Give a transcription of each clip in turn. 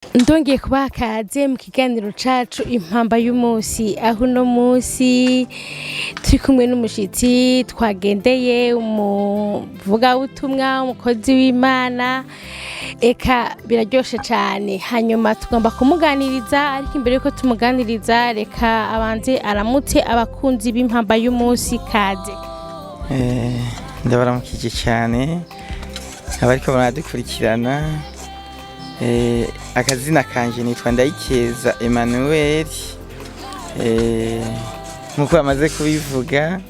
Ndongeye kubaha kaze mu kiganiro cacu impamba y'umusi, aho uno musi turi kumwe n'umushitsi twagendeye umuvugabutumwa, umukozi w'Imana, eka biraryoshe cane. Hanyuma tugomba kumuganiriza, ariko imbere yuko tumuganiriza reka abanze aramutse abakunzi b'impamba y'umusi. Kaze. Ndabaramukije cyane abariko baradukurikirana. Akazina kanje nitwa Ndayikeza Emmanuel, nkuko bamaze kubivuga,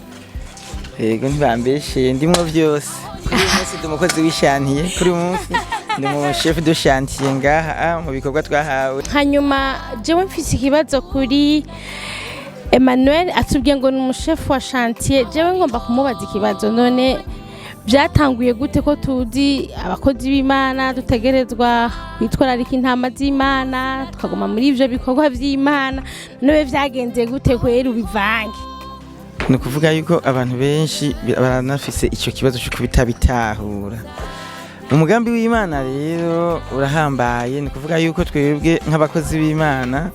yego ntibambesheye, ndimwo byose. Kuri uyu munsi ndi umukozi w'ishantiye, kuri uyu munsi ndi mu chef de chantier ngaha mu bikorwa twahawe. Hanyuma jewe mfise ikibazo kuri Emmanuel, atubwiye ngo ni umushefu wa chantier. Jewe ngomba kumubaza ikibazo, none byatanguye gute ko tuzi abakozi b'Imana dutegerezwa kwitwararika intama z'Imana, tukaguma muri ivyo bikorwa vy'Imana, none vyagenze gute kwera ubivange? Ni ukuvuga yuko abantu benshi baranafise ico kibazo cyo kubitabitahura. Umugambi w'Imana rero urahambaye, ni ukuvuga yuko twebwe nk'abakozi b'Imana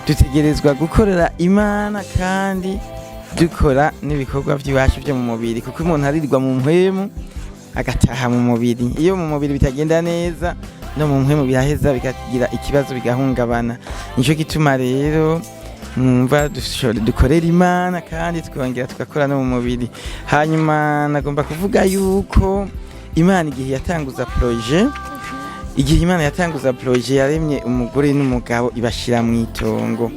dutegerezwa gukorera Imana kandi dukora n'ibikorwa by'iwacu byo mu mubiri, kuko umuntu arirwa mu mpwemu agataha mu mubiri. Iyo mu mubiri bitagenda neza, no mu mpwemu biraheza bikagira ikibazo, bigahungabana. Nico gituma rero mwumva dukorera Imana kandi tukongera tugakora no mu mubiri. Hanyuma nagomba kuvuga yuko Imana igihe yatanguza projet, yaremye umugore n'umugabo, ibashira mu itongo,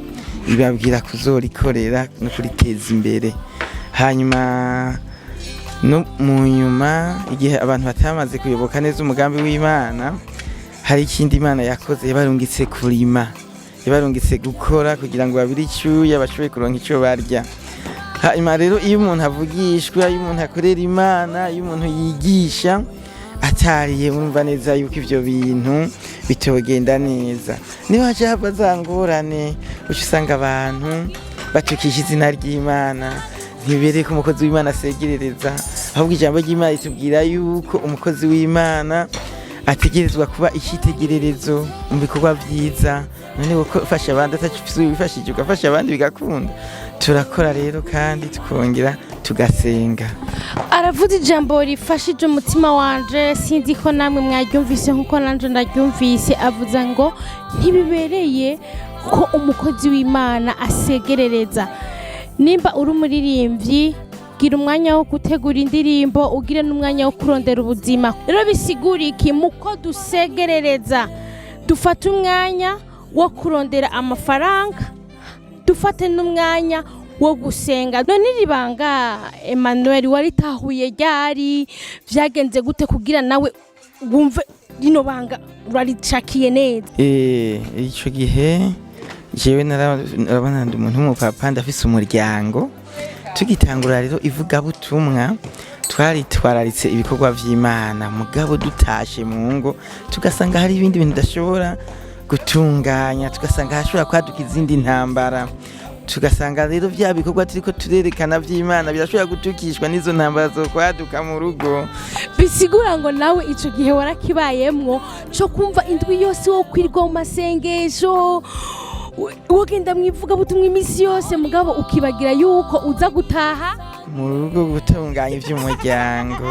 ibabwira kuzorikorera no kuriteza imbere. Hanyuma no mu nyuma, igihe abantu batamaze kuyoboka neza umugambi w'Imana, hari ikindi Imana yakoze, yabarungitse kurima, yabarungitse gukora kugira ngo babire icyuya bashoboye kuronka icyo barya. Hanyuma rero iyo umuntu avugishwa, iyo umuntu akorera Imana, iyo umuntu yigisha atariye, urumva neza yuko ivyo bintu bitogenda neza. Niho haje hava za ngorane, uca usanga abantu batukisha izina ry'Imana, ntibereka umukozi w'Imana asegerereza, ahubwo ijambo ry'Imana ritubwira yuko umukozi w'Imana ategerezwa kuba icyitegererezo mu bikorwa vyiza. None uko ufasha abandi atacufise wifashije, ugafasha abandi bigakunda. Turakora rero kandi tukongera tugasenga. Aravuze ijambo rifashije umutima wanje, sinzi ko namwe mwaryumvise nkuko nanje ndaryumvise. Avuza ngo ntibibereye ko umukozi w'Imana asegerereza. Nimba uri umuririmbyi, gira umwanya wo gutegura indirimbo, ugire n'umwanya wo kurondera ubuzima. Rero bisigura iki? Muko dusegerereza, dufate umwanya wo kurondera amafaranga, dufate n'umwanya wo gusenga. None ribanga Emmanuel waritahuye ryari? Vyagenze gute kugira nawe wumve rino banga uraricakiye neza? Ico gihe jewe narabona ndi umuntu w'umupapa, ndafise umuryango. Tugitangura rero ivugabutumwa, twaritwararitse ibikorwa vy'Imana, mugabo dutashe mu ngo tugasanga hari ibindi bintu dashobora gutunganya, tugasanga hashobora kwaduka izindi ntambara, tugasanga rero vya bikorwa turiko turerekana vy'Imana birashobora gutukishwa n'izo ntambara zo kwaduka mu rugo. Bisigura ngo nawe ico gihe warakibayemwo co kumva indwi yose wo kwirwa mu masengesho, wogenda mwivuga butumwa imisi yose, mugabo ukibagira yuko uza gutaha mu rugo gutunganya ivy'umuryango.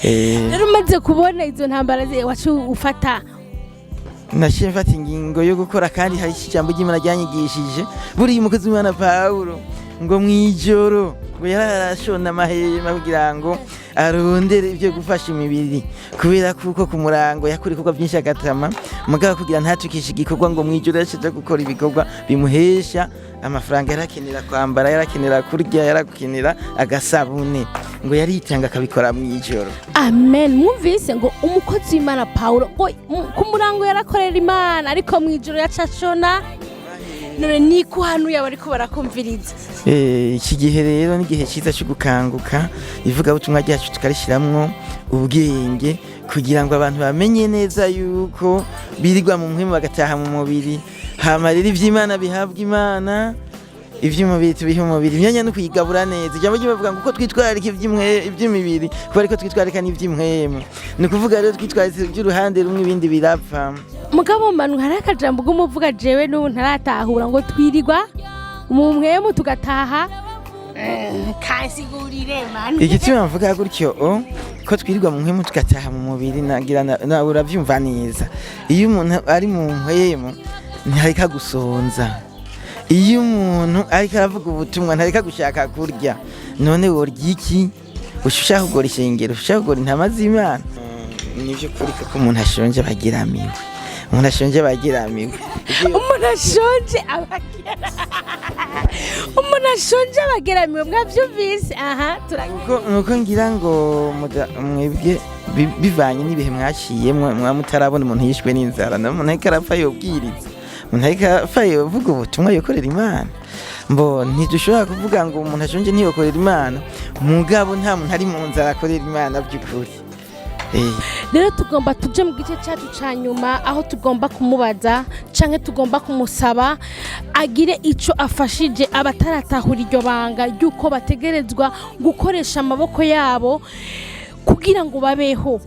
Rero umaze kubona izo ntambara wacu ufata, nashiye mfata ingingo yo gukora, kandi hari ijambo ry'Imana ryanyigishije. Buriya umukozi w'Imana Pawulo ngo mwijoro ngo yarashona amahema kugira ngo arondere ibyo gufasha imibiri, kubera kuko ku murango yakora ibikorwa byinshi agatama, mugabo kugira ntatukishe igikorwa ngo mwijoro yashize gukora ibikorwa bimuhesha amafaranga, yarakenera kwambara, yarakenera kurya, yarakenera agasabune, ngo yaritanga akabikora mwijoro. Amen. Mwumvise ngo umukozi w'Imana Pawulo ngo ku murango yarakorera Imana, ariko mwijoro yacashona. None niko hano yaba ariko barakumviriza. Iki gihe rero ni igihe cyiza cyo gukanguka, ivugabutumwa ryacu tukarishiramwo ubwenge, kugira ngo abantu bamenye neza yuko birirwa mu mpwemu bagataha mu mubiri. Hama rero ivy'Imana bihabwa Imana, ivy'umubiri tubihe umubiri imyanya no kuyigabura neza ijambo ry'Imana ngo uko twitwararika ivy'imibiri kuko ariko twitwararika n'ivy'impwemu ni ukuvuga rero twitwararika ivy'uruhande rumwe ibindi birapfa mugabo manu hari akajambo k'umuvuga jewe n'ubu ntaratahura ngo twirirwa mu mpwemu tugataha kansigurire manu igituma mvuga gutyo ko twirirwa mu mpwemu tugataha mu mubiri nawe uravyumva neza iyo umuntu ari mu mpwemu ntareka gusonza iyo umuntu ariko aravuga ubutumwa ntareka gushaka kurya none worya iki ushaka kugora ishengero ushaka kugora intama z'Imana nivyo kuri ko umuntu ashonje bagiramiwe umuntu ashonje bagiramiwe umuntu ashonje abageramiwe mwavyumvise aha nuko ngira ngo mwebwe bivanye n'ibihe mwaciyemwo mutarabona umuntu yishwe n'inzara umuntu ariko arapfa yobwiriza umuntu ariko arapfa yovuga ubutumwa yokorera Imana mbo ntidushobora kuvuga ngo umuntu ashonje ntiyokorera Imana mugabo nta muntu ari mu nzara akorera Imana by'ukuri rero tugomba tuje mu gice cyacu ca nyuma aho tugomba kumubaza canke tugomba kumusaba agire ico afashije abataratahura iryo banga ry'uko bategerezwa gukoresha amaboko yabo kugira ngo babeho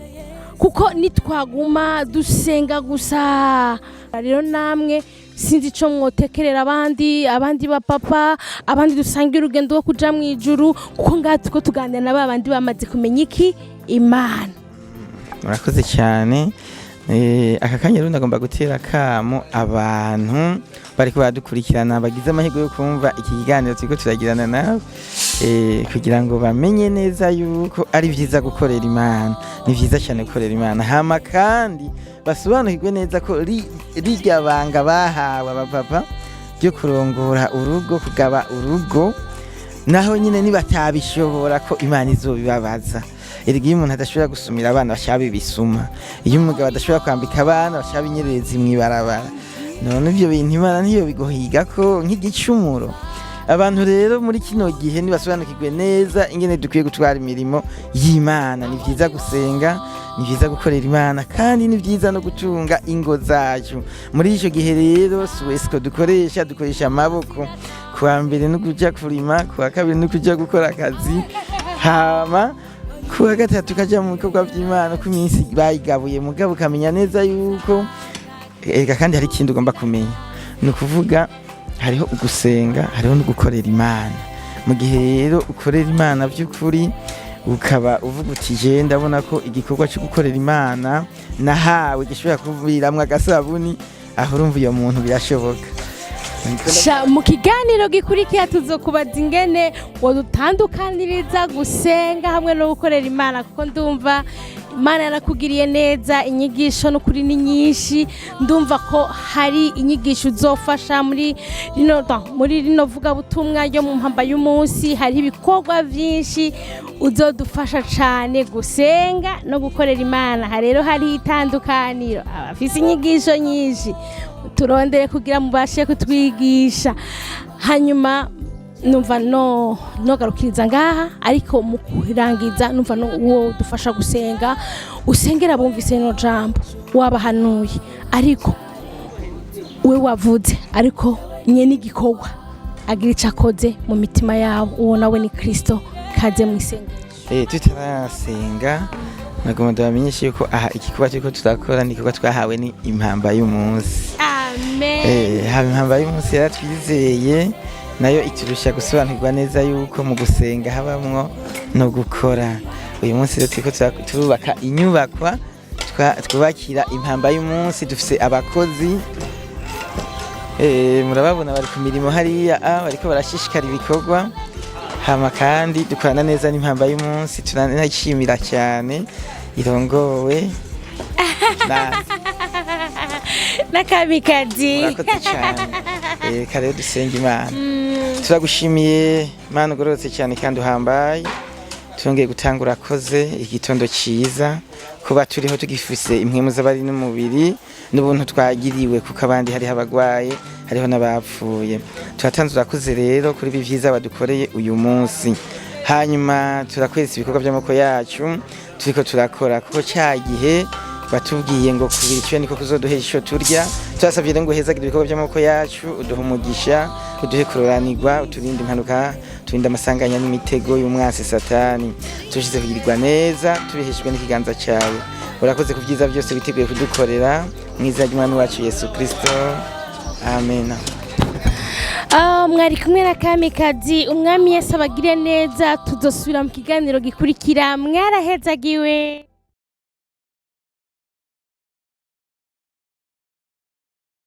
kuko nitwaguma dusenga gusa rero namwe sinzi ico mwotekerera abandi ba papa abandi dusangira urugendo rwo kuja mu ijuru kuko ngaha tuko tuganira na babandi bamaze kumenya iki Imana murakoze cyane aka kanya rero ndagomba gutera kamo abantu bariko baradukurikirana bagize amahirwe yo kumva iki kiganiro turiko turagirana nawe kugira ngo bamenye neza yuko ari vyiza gukorera Imana ni vyiza cyane gukorera Imana hama kandi basobanukirwe neza ko rirya banga bahawe abapapa ryo kurongora urugo kugaba urugo naho nyine nibatabishobora ko Imana izobibabaza iyo umuntu adashobora gusumira abana bashaba ibisuma iyo umugabo adashobora kwambika abana bashaba inyererezi mw'ibarabara none ibyo bintu Imana niyo bigohiga ko nk'igicumuro abantu rero muri kino gihe nibasobanukirwe neza ingene dukwiye gutwara imirimo y'Imana ni vyiza gusenga ni vyiza gukorera Imana kandi ni vyiza no gutunga ingo zacu muri ico gihe rero suwesiko dukoresha amaboko kuwa mbere no kuja kurima kuwa kabiri no kuja gukora akazi hama kuwa gatatu kaja mu bikorwa by'Imana ku minsi bayigabuye mugabo ukamenya neza yuko kandi hari ikindi ugomba kumenya ni ukuvuga hariho ugusenga hariho no gukorera Imana mu gihe rero ukorera Imana by'ukuri ukaba uvuga uti je ndabona ko igikorwa cyo gukorera Imana nahawe gishobora kuviramwe agasabuni aho urumva iyo muntu birashoboka mu kiganiro gikurikira tuzokubaza ingene wodutandukaniriza gusenga hamwe no gukorera Imana kuko ndumva Imana yarakugiriye neza inyigisho no kuri ni nyinshi ndumva ko hari inyigisho uzofasha muri rino vuga butumwa yo mu mpamba y'umunsi hari ibikorwa byinshi uzodufasha cyane gusenga no gukorera Imana rero hari itandukaniro abafise inyigisho nyinshi turondere kugira mubashe kutwigisha hanyuma numva nogarukiriza ngaha ariko mu kurangiza numva uwo dufasha gusenga usengera bumvise no jambo wabahanuye ariko we wavuze ariko nye n'igikorwa agira icakoze mu mitima yawo uwo nawe ni Kristo kaze mu isengero tutarasenga nagomba ndabamenyesha yuko aha igikorwa turiko turakora ni igikorwa twahawe ni impamba y'umunsi amen impamba y'umunsi yaratwizeye nayo iturusha gusobanukirwa neza yuko mu gusenga habamwo no gukora uyu munsi rero turiko turubaka inyubakwa twubakira impamba y'umunsi dufise abakozi murababona bari ku mirimo hariya bariko barashishikara ibikorwa hama kandi dukorana neza n'impamba y'umunsi turanashimira cyane irongowe n'akamikazi murakoze cyane kare dusenga Imana turagushimiye Mana ugororotse cyane kandi uhambaye twongeye gutangura koze igitondo cyiza kuba turiho tugifise impwemu z'abari n'umubiri n'ubuntu twagiriwe kuko abandi hariho abagwaye hariho n'abapfuye turatanze urakoze rero kuri ibi vyiza badukoreye uyu munsi hanyuma turakweza ibikorwa by'amako yacu turiko turakora kuko cya gihe watubwiye ngo kubira icyo niko kuzoduhera icyo turya turasabye rero ngo uhezagire ibikorwa by'amaboko yacu uduhe umugisha uduhe kuroranirwa uturinde impanuka turinde amasanganya n'imitego y'umwasi satani tushize kugirirwa neza tubiheshejwe n'ikiganza cyawe urakoze ku byiza byose biteguye kudukorera mu izina ry'umwami wacu Yesu Kristo amen. Mwari kumwe na Kamikazi, umwami Yesu abagire neza, tuzosubira mu kiganiro gikurikira, mwarahezagiwe.